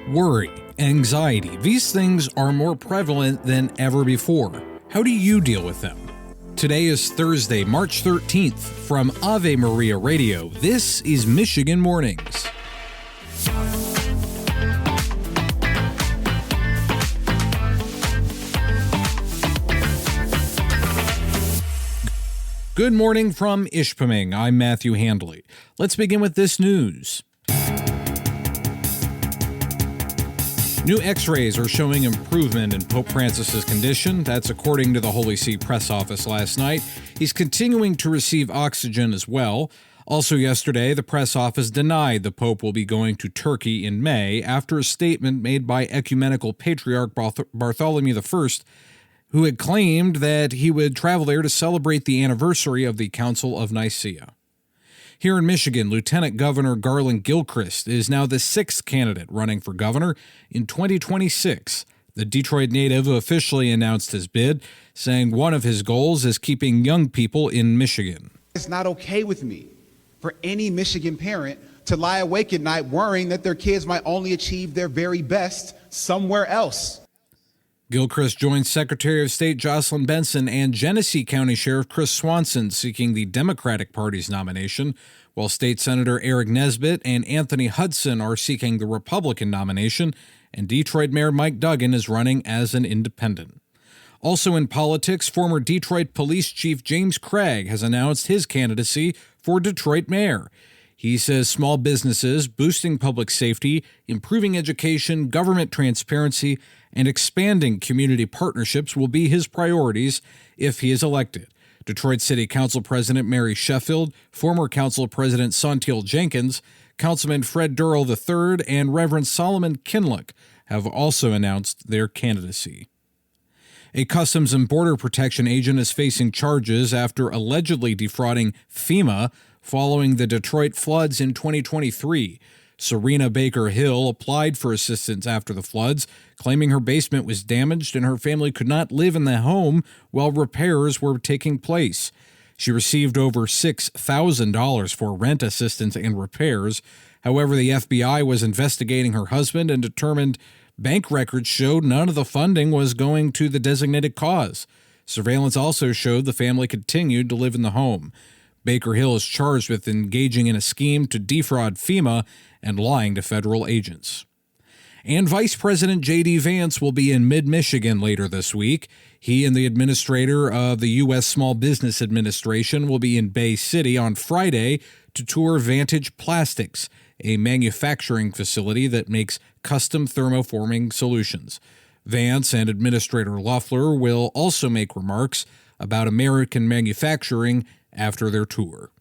Worry, anxiety, these things are more prevalent than ever before. How do you deal with them? Today is Thursday, March 13th. From Ave Maria Radio, this is Michigan Mornings. Good morning from Ishpeming. I'm Matthew Handley. Let's begin with this news. New x-rays are showing improvement in Pope Francis's condition. That's according to the Holy See press office last night. He's continuing to receive oxygen as well. Also yesterday, the press office denied the Pope will be going to Turkey in May after a statement made by Ecumenical Patriarch Bartholomew I, who had claimed that he would travel there to celebrate the anniversary of the Council of Nicaea. Here in Michigan, Lieutenant Governor Garlin Gilchrist is now the sixth candidate running for governor in 2026. The Detroit native officially announced his bid, saying one of his goals is keeping young people in Michigan. It's not okay with me for any Michigan parent to lie awake at night worrying that their kids might only achieve their very best somewhere else. Gilchrist joined Secretary of State Jocelyn Benson and Genesee County Sheriff Chris Swanson seeking the Democratic Party's nomination, while State Senator Eric Nesbitt and Anthony Hudson are seeking the Republican nomination, and Detroit Mayor Mike Duggan is running as an independent. Also in politics, former Detroit Police Chief James Craig has announced his candidacy for Detroit mayor. He says small businesses, boosting public safety, improving education, government transparency, and expanding community partnerships will be his priorities if he is elected. Detroit City Council President Mary Sheffield, former Council President Sontiel Jenkins, Councilman Fred Durrell III, and Reverend Solomon Kinlock have also announced their candidacy. A Customs and Border Protection agent is facing charges after allegedly defrauding FEMA following the Detroit floods in 2023. Serena Baker Hill applied for assistance after the floods, claiming her basement was damaged and her family could not live in the home while repairs were taking place. She received over $6,000 for rent assistance and repairs. However, the FBI was investigating her husband and determined bank records showed none of the funding was going to the designated cause. Surveillance also showed the family continued to live in the home. Baker Hill is charged with engaging in a scheme to defraud FEMA and lying to federal agents. And Vice President J.D. Vance will be in mid-Michigan later this week. He and the administrator of the U.S. Small Business Administration will be in Bay City on Friday to tour Vantage Plastics, a manufacturing facility that makes custom thermoforming solutions. Vance and Administrator Loeffler will also make remarks about American manufacturing after their tour.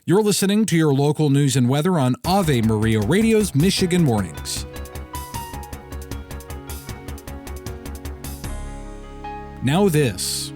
You're listening to your local news and weather on Ave Maria Radio's Michigan Mornings. Now this.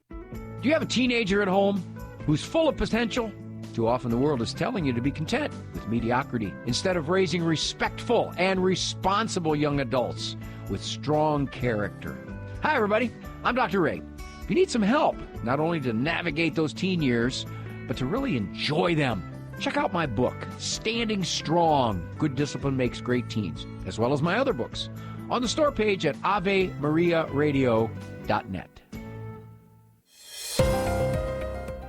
Do you have a teenager at home who's full of potential? Too often the world is telling you to be content with mediocrity instead of raising respectful and responsible young adults with strong character. Hi, everybody. I'm Dr. Ray. If you need some help, not only to navigate those teen years, but to really enjoy them, check out my book, Standing Strong, Good Discipline Makes Great Teens, as well as my other books on the store page at AveMariaRadio.net.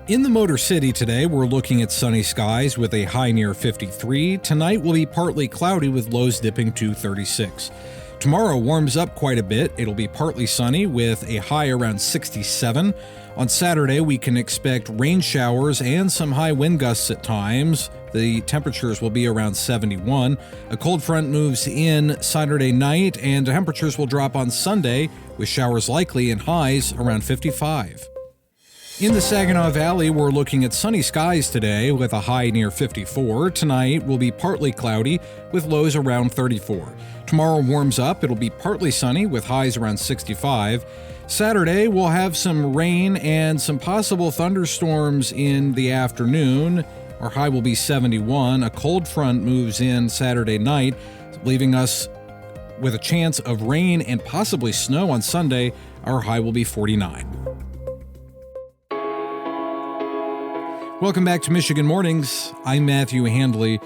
In the Motor City today, we're looking at sunny skies with a high near 53. Tonight will be partly cloudy with lows dipping to 36. Tomorrow warms up quite a bit. It'll be partly sunny with a high around 67. On Saturday, we can expect rain showers and some high wind gusts at times. The temperatures will be around 71. A cold front moves in Saturday night, and temperatures will drop on Sunday with showers likely and highs around 55. In the Saginaw Valley, we're looking at sunny skies today with a high near 54. Tonight will be partly cloudy with lows around 34. Tomorrow warms up. It'll be partly sunny with highs around 65. Saturday, we'll have some rain and some possible thunderstorms in the afternoon. Our high will be 71. A cold front moves in Saturday night, leaving us with a chance of rain and possibly snow on Sunday. Our high will be 49. Welcome back to Michigan Mornings. I'm Matthew Handley.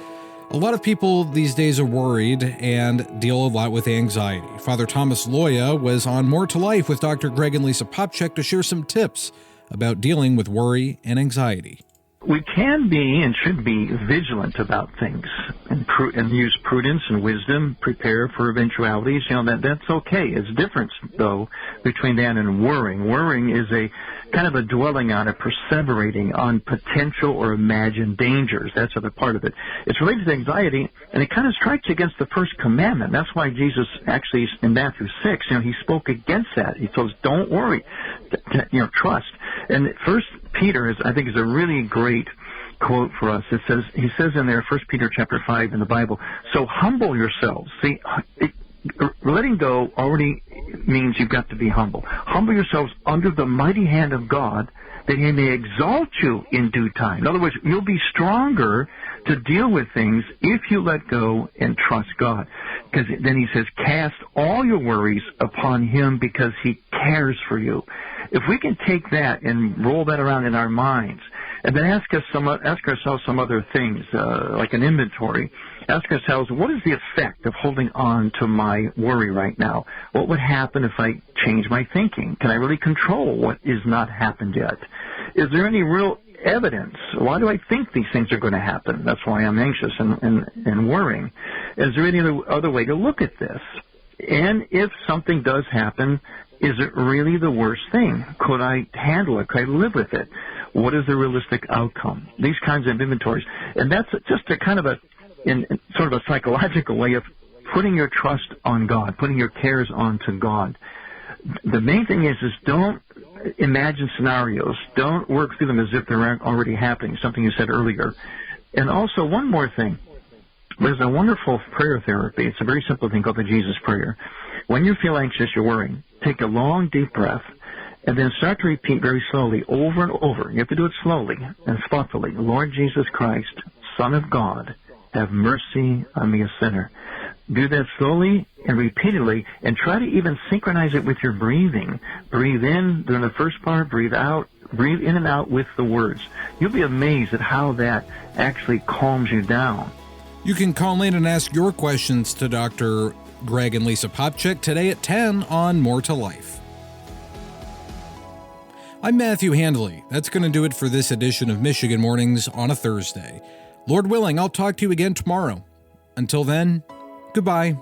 A lot of people these days are worried and deal a lot with anxiety. Father Thomas Loya was on More to Life with Dr. Greg and Lisa Popcak to share some tips about dealing with worry and anxiety. We can be and should be vigilant about things and use prudence and wisdom, prepare for eventualities. That's okay. It's different, though, between that and worrying. Worrying is a kind of a dwelling on, a perseverating on potential or imagined dangers. That's the other part of it. It's related to anxiety, and it kind of strikes against the first commandment. That's why Jesus actually, in Matthew 6, he spoke against that. He told us, don't worry, trust. And First Peter, I think, is a really great quote for us. He says in there, 1 Peter chapter 5 in the Bible, so humble yourselves. See, letting go already means you've got to be humble. Humble yourselves under the mighty hand of God, that he may exalt you in due time. In other words, you'll be stronger to deal with things if you let go and trust God. Because then he says, cast all your worries upon him because he cares for you. If we can take that and roll that around in our minds, and then ask ourselves some other things, like an inventory. Ask ourselves, what is the effect of holding on to my worry right now? What would happen if I change my thinking? Can I really control what is not happened yet? Is there any real evidence? Why do I think these things are going to happen? That's why I'm anxious and worrying. Is there any other way to look at this? And if something does happen, is it really the worst thing? Could I handle it? Could I live with it? What is the realistic outcome? These kinds of inventories. And that's just a kind of in sort of a psychological way of putting your trust on God, putting your cares onto God. The main thing is don't imagine scenarios. Don't work through them as if they're already happening, something you said earlier. And also, one more thing. There's a wonderful prayer therapy. It's a very simple thing called the Jesus Prayer. When you feel anxious, you're worrying, take a long, deep breath, and then start to repeat very slowly, over and over. You have to do it slowly and thoughtfully. Lord Jesus Christ, Son of God, have mercy on me, a sinner. Do that slowly and repeatedly, and try to even synchronize it with your breathing. Breathe in during the first part, breathe out, breathe in and out with the words. You'll be amazed at how that actually calms you down. You can call in and ask your questions to Dr. Greg and Lisa Popcak today at 10 on More to Life. I'm Matthew Handley. That's going to do it for this edition of Michigan Mornings on a Thursday. Lord willing, I'll talk to you again tomorrow. Until then, goodbye.